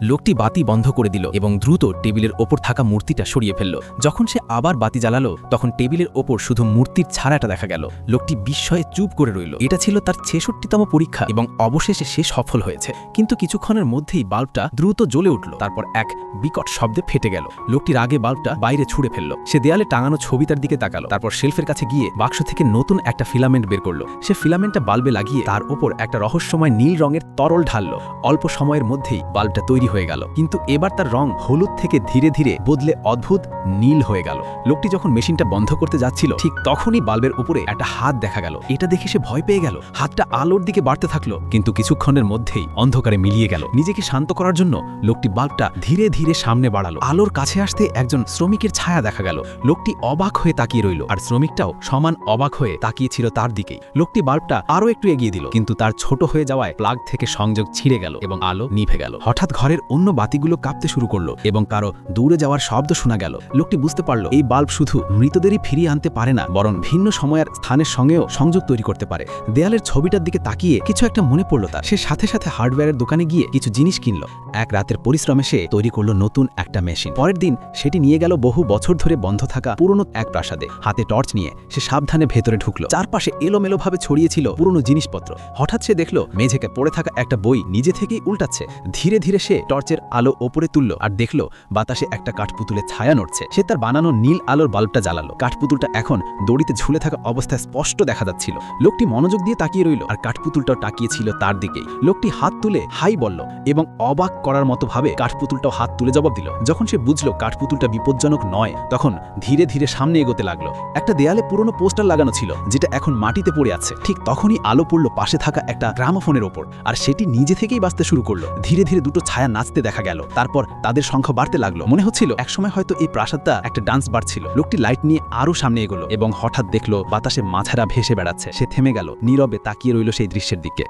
লোকটি বাতি বন্ধ করে দিল এবং দ্রুত টেবিলের ওপর থাকা মূর্তিটা সরিয়ে ফেলল। যখন সে আবার বাতি জ্বালালো তখন টেবিলের ওপর শুধু মূর্তির ছায়াটা দেখা গেল। লোকটি বিস্ময়ে চুপ করে রইল। এটা ছিল তার ৬৬তম পরীক্ষা এবং অবশেষে সে সফল হয়েছে। কিন্তু কিছুক্ষণের মধ্যেই বাল্বটা দ্রুত জ্বলে উঠল, তারপর এক বিকট শব্দে ফেটে গেল। লোকটির আগে বাল্বটা বাইরে ছুঁড়ে ফেলল। সে দেয়ালে টাঙানো ছবিটার দিকে তাকালো, তারপর শেলফের কাছে গিয়ে বাক্স থেকে নতুন একটা ফিলামেন্ট বের করলো। সে ফিলামেন্টটা বাল্বে লাগিয়ে তার ওপর একটা রহস্যময় নীল রঙের তরল ঢালল। অল্প সময়ের মধ্যেই বাল্বটা তৈরি হয়ে গেল, কিন্তু এবার তার রং হলুদ থেকে ধীরে ধীরে বদলে অদ্ভুত নীল হয়ে গেল। লোকটি যখন মেশিনটা বন্ধ করতে যাচ্ছিল ঠিক তখনই বাল্বের উপরে একটা হাত দেখা গেল। এটা দেখে সে ভয় পেয়ে গেল। হাতটা আলোর দিকে বাড়তে থাকলো, কিন্তু কিছুক্ষণের মধ্যেই অন্ধকারে মিলিয়ে গেল। নিজেকে শান্ত করার জন্য লোকটি বাল্বটা ধীরে ধীরে সামনে বাড়ালো। আলোর কাছে আসতে একজন শ্রমিকের ছায়া দেখা গেল। লোকটি অবাক হয়ে তাকিয়ে রইল, আর শ্রমিকটাও সমান অবাক হয়ে তাকিয়েছিল তার দিকেই। লোকটি বাল্বটা আরও একটু এগিয়ে দিল, কিন্তু তার ছোট হয়ে যাওয়ায় প্লাগ থেকে সংযোগ ছিঁড়ে গেল এবং আলো নিভে গেল। হঠাৎ ঘরের অন্য বাতিগুলো কাঁপতে শুরু করলো এবং কারো দূরে যাওয়ার শব্দ শোনা গেল। লোকটি বুঝতে পারল এই বাল্ব শুধু মৃতদেরই ফিরিয়ে আনতে পারে না, বরং ভিন্ন সময়ের স্থানের সঙ্গেও সংযোগ তৈরি করতে পারে। দেয়ালের ছবিটার দিকে তাকিয়ে কিছু একটা মনে পড়ল তার। সে সাথে সাথে হার্ডওয়্যারের দোকানে গিয়ে কিছু জিনিস কিনল। এক রাতের পরিশ্রমে সে তৈরি করলো নতুন একটা মেশিন। পরের দিন সেটি নিয়ে গেল বহু বছর ধরে বন্ধ থাকা পুরনো এক প্রাসাদে। হাতে টর্চ নিয়ে সে সাবধানে ভেতরে ঢুকলো। চারপাশে এলোমেলোভাবে ছড়িয়ে ছিল পুরনো জিনিসপত্র। হঠাৎ সে দেখলো মেঝেকে পড়ে থাকা একটা বই নিজে থেকেই উল্টাচ্ছে। ধীরে ধীরে সে টর্চের আলো ওপরে তুলল আর দেখলো বাতাসে একটা কাঠপুতুলের ছায়া নড়ছে। সে তার বানানো নীল আলোর বাল্বটা জ্বালালো। কাঠপুতুলটা এখন দড়িতে ঝুলে থাকা অবস্থায় স্পষ্ট দেখা যাচ্ছিল। লোকটি মনোযোগ দিয়ে তাকিয়ে রইল, আর কাঠপুতুলটাও তাকিয়েছিল তার দিকেই। লোকটি হাত তুলে হাই বলল এবং অবাক করার মতো ভাবে কাঠপুতুলটাও হাত তুলে জবাব দিল। যখন সে বুঝলো কাঠপুতুলটা বিপজ্জনক নয়, তখন ধীরে ধীরে সামনে এগোতে লাগলো। একটা দেয়ালে পুরনো পোস্টার লাগানো ছিল, যেটা এখন মাটিতে পড়ে আছে। ঠিক তখনই আলো পড়ল পাশে থাকা একটা গ্রামোফোনের ওপর, আর সেটি নিজে থেকেই বাজতে শুরু করলো। ধীরে ধীরে দুটো ছায়া নাচতে দেখা গেল, তারপর তাদের সংখ্যা বাড়তে লাগলো। মনে হচ্ছিল একসময় হয়তো এই প্রাসাদটা একটা ডান্স বার ছিল। লোকটি লাইট নিয়ে আরো সামনে এগোলো এবং হঠাৎ দেখলো বাতাসে মাছেরা ভেসে বেড়াচ্ছে। সে থেমে গেল, নীরবে তাকিয়ে রইল সেই দৃশ্যের দিকে।